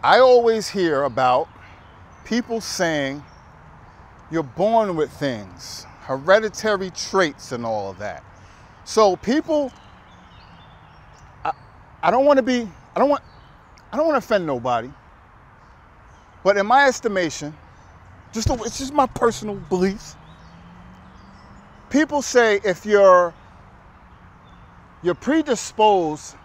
I always hear about people saying you're born with things, hereditary traits and all of that. So people, I don't want to offend nobody, but in my estimation, it's just my personal beliefs. People say if you're predisposed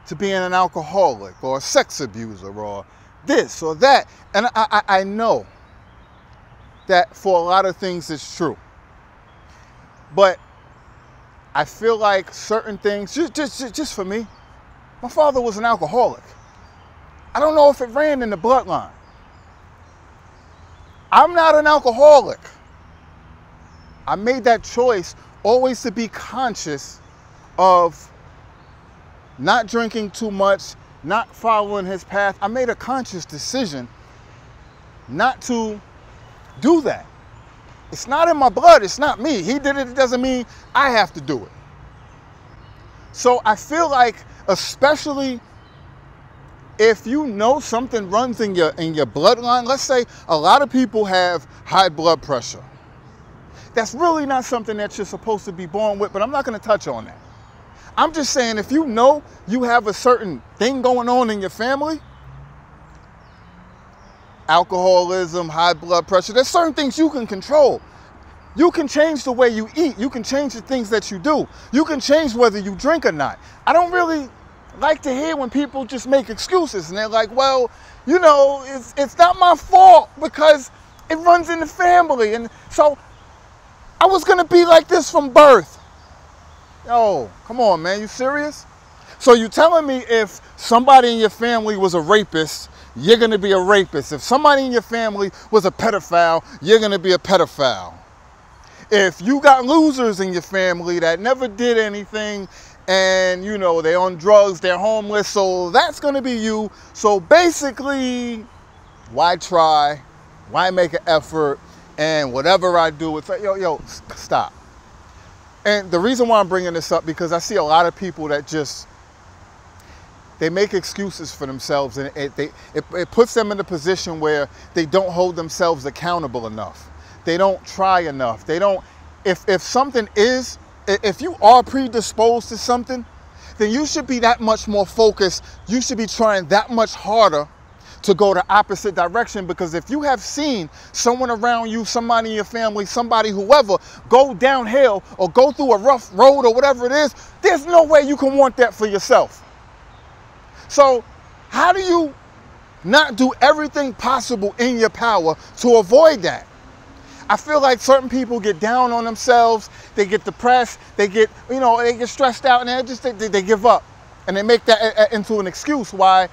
to being an alcoholic or a sex abuser or this or that, and I know that for a lot of things it's true, but I feel like certain things, just for me, my father was an alcoholic. I don't know if it ran in the bloodline. I'm not an alcoholic. I made that choice always to be conscious of not drinking too much, not following his path. I made a conscious decision not to do that. It's not in my blood, it's not me. He did it, it doesn't mean I have to do it. So I feel like, especially if you know something runs in your bloodline, let's say a lot of people have high blood pressure. That's really not something that you're supposed to be born with, but I'm not going to touch on that. I'm just saying, if you know you have a certain thing going on in your family, alcoholism, high blood pressure, there's certain things you can control. You can change the way you eat. You can change the things that you do. You can change whether you drink or not. I don't really like to hear when people just make excuses and they're like, well, you know, it's not my fault because it runs in the family. And so I was going to be like this from birth. Yo, come on, man. You serious? So you telling me if somebody in your family was a rapist, you're going to be a rapist. If somebody in your family was a pedophile, you're going to be a pedophile. If you got losers in your family that never did anything and, you know, they're on drugs, they're homeless, so that's going to be you. So basically, why try? Why make an effort? And whatever I do, it's like, yo, stop. And the reason why I'm bringing this up, because I see a lot of people that just, they make excuses for themselves, and it puts them in a position where they don't hold themselves accountable enough. They don't try enough. They don't, if something is, if you are predisposed to something, then you should be that much more focused. You should be trying that much harder to go the opposite direction, because if you have seen someone around you, somebody in your family, somebody, whoever, go downhill or go through a rough road or whatever it is, there's no way you can want that for yourself. So how do you not do everything possible in your power to avoid that? I feel like certain people get down on themselves, they get depressed, they get, you know, they get stressed out, and they give up. And they make that into an excuse why,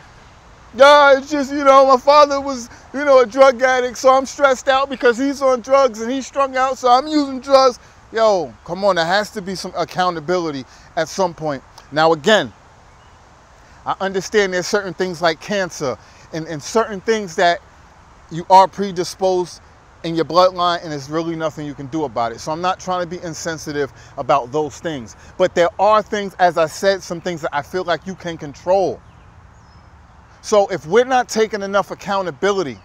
yeah, it's just, you know, my father was, you know, a drug addict, so I'm stressed out because he's on drugs and he's strung out, so I'm using drugs. Yo, come on, there has to be some accountability at some point. Now, again, I understand there's certain things like cancer and certain things that you are predisposed in your bloodline, and there's really nothing you can do about it. So I'm not trying to be insensitive about those things. But there are things, as I said, some things that I feel like you can control. So if we're not taking enough accountability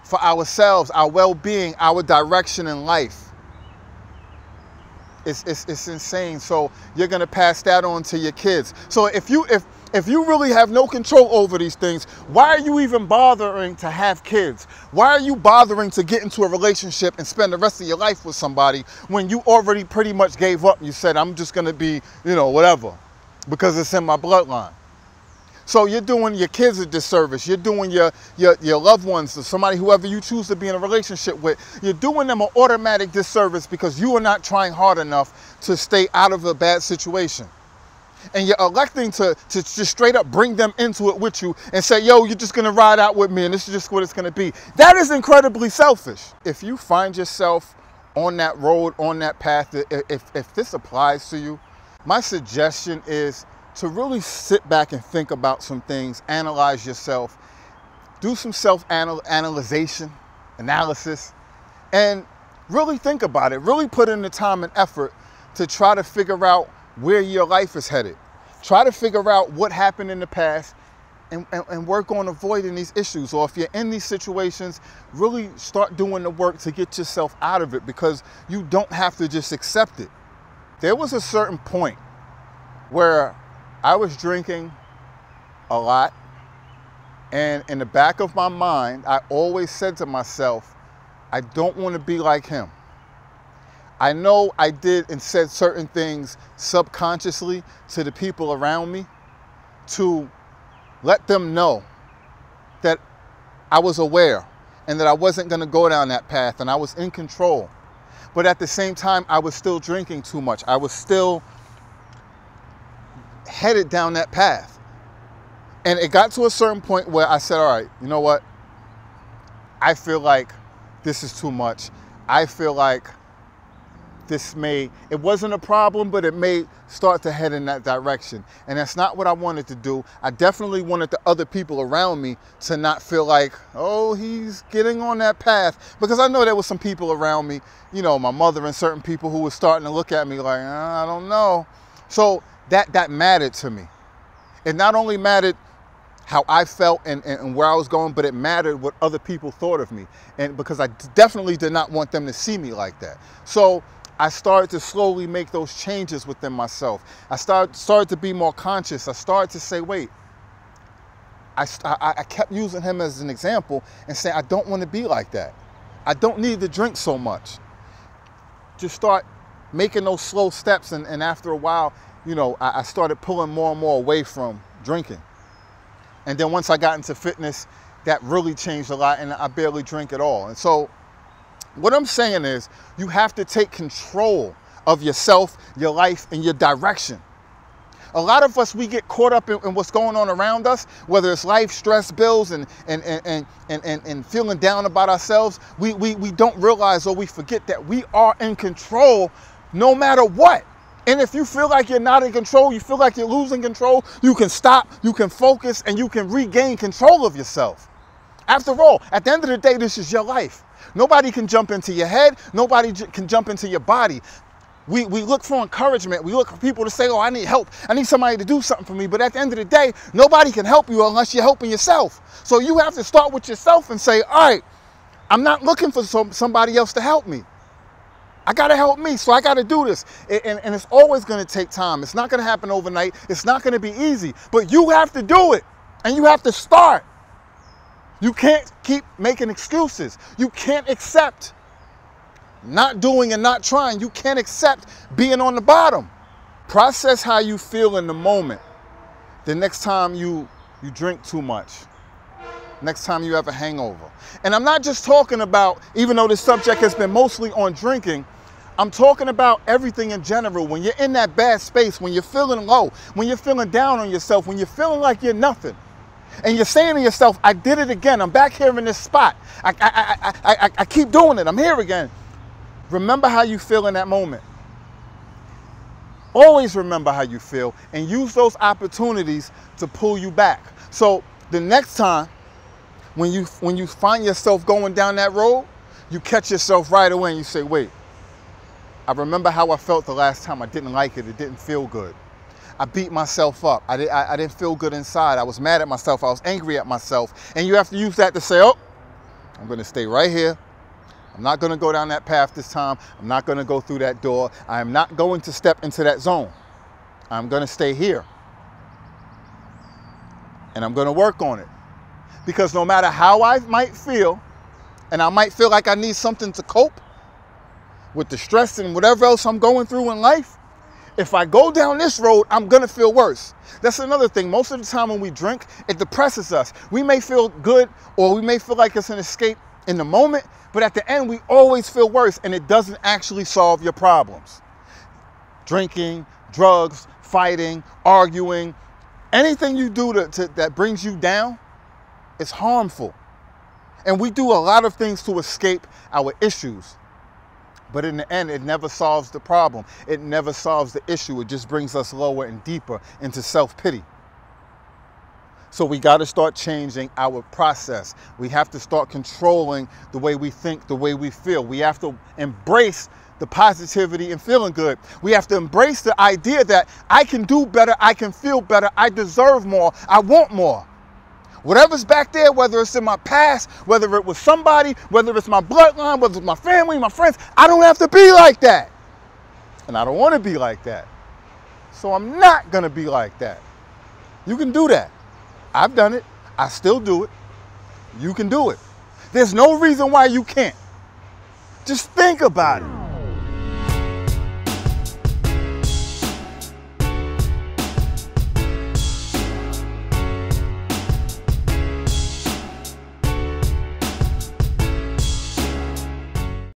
for ourselves, our well-being, our direction in life, it's insane. So you're gonna pass that on to your kids. So if you really have no control over these things, why are you even bothering to have kids? Why are you bothering to get into a relationship and spend the rest of your life with somebody when you already pretty much gave up? You said, I'm just gonna be, you know, whatever, because it's in my bloodline. So you're doing your kids a disservice. You're doing your loved ones, or somebody, whoever you choose to be in a relationship with, you're doing them an automatic disservice because you are not trying hard enough to stay out of a bad situation. And you're electing to just straight up bring them into it with you and say, yo, you're just gonna ride out with me and this is just what it's gonna be. That is incredibly selfish. If you find yourself on that road, on that path, if this applies to you, my suggestion is to really sit back and think about some things, analyze yourself, do some self-analysis, and really think about it. Really put in the time and effort to try to figure out where your life is headed. Try to figure out what happened in the past and work on avoiding these issues. Or if you're in these situations, really start doing the work to get yourself out of it, because you don't have to just accept it. There was a certain point where I was drinking a lot, and in the back of my mind, I always said to myself, I don't want to be like him. I know I did and said certain things subconsciously to the people around me to let them know that I was aware and that I wasn't going to go down that path, and I was in control. But at the same time, I was still drinking too much. I was still headed down that path. And it got to a certain point where I said, all right, you know what? I feel like this is too much. I feel like it wasn't a problem, but it may start to head in that direction. And that's not what I wanted to do. I definitely wanted the other people around me to not feel like, oh, he's getting on that path. Because I know there was some people around me, you know, my mother and certain people who were starting to look at me like, I don't know. So that mattered to me. It not only mattered how I felt and where I was going, but it mattered what other people thought of me. And because I definitely did not want them to see me like that. So I started to slowly make those changes within myself. I started to be more conscious. I started to say, wait, I kept using him as an example and saying, I don't want to be like that. I don't need to drink so much. Just start making those slow steps. And after a while, you know, I started pulling more and more away from drinking. And then once I got into fitness, that really changed a lot, and I barely drink at all. And so what I'm saying is, you have to take control of yourself, your life, and your direction. A lot of us, we get caught up in what's going on around us, whether it's life, stress, bills, and feeling down about ourselves. We don't realize, or we forget that we are in control no matter what. And if you feel like you're not in control, you feel like you're losing control, you can stop, you can focus, and you can regain control of yourself. After all, at the end of the day, this is your life. Nobody can jump into your head. Nobody can jump into your body. We look for encouragement. We look for people to say, oh, I need help. I need somebody to do something for me. But at the end of the day, nobody can help you unless you're helping yourself. So you have to start with yourself and say, all right, I'm not looking for somebody else to help me. I got to help me, so I got to do this. And it's always going to take time. It's not going to happen overnight. It's not going to be easy. But you have to do it, and you have to start. You can't keep making excuses. You can't accept not doing and not trying. You can't accept being on the bottom. Process how you feel in the moment. The next time you drink too much. Next time you have a hangover. And I'm not just talking about, even though this subject has been mostly on drinking, I'm talking about everything in general. When you're in that bad space, when you're feeling low, when you're feeling down on yourself, when you're feeling like you're nothing, and you're saying to yourself, I did it again. I'm back here in this spot. I keep doing it. I'm here again. Remember how you feel in that moment. Always remember how you feel and use those opportunities to pull you back. So the next time when you find yourself going down that road, you catch yourself right away and you say, wait, I remember how I felt the last time. I didn't like it. It didn't feel good. I beat myself up. I didn't feel good inside. I was mad at myself. I was angry at myself. And you have to use that to say, oh, I'm going to stay right here. I'm not going to go down that path this time. I'm not going to go through that door. I am not going to step into that zone. I'm going to stay here. And I'm going to work on it. Because no matter how I might feel, and I might feel like I need something to cope with the stress and whatever else I'm going through in life, if I go down this road, I'm going to feel worse. That's another thing. Most of the time when we drink, it depresses us. We may feel good, or we may feel like it's an escape in the moment, but at the end, we always feel worse, and it doesn't actually solve your problems. Drinking, drugs, fighting, arguing, anything you do that brings you down is harmful. And we do a lot of things to escape our issues. But in the end, it never solves the problem. It never solves the issue. It just brings us lower and deeper into self-pity. So we got to start changing our process. We have to start controlling the way we think, the way we feel. We have to embrace the positivity and feeling good. We have to embrace the idea that I can do better, I can feel better, I deserve more, I want more. Whatever's back there, whether it's in my past, whether it was somebody, whether it's my bloodline, whether it's my family, my friends, I don't have to be like that. And I don't want to be like that. So I'm not going to be like that. You can do that. I've done it. I still do it. You can do it. There's no reason why you can't. Just think about it.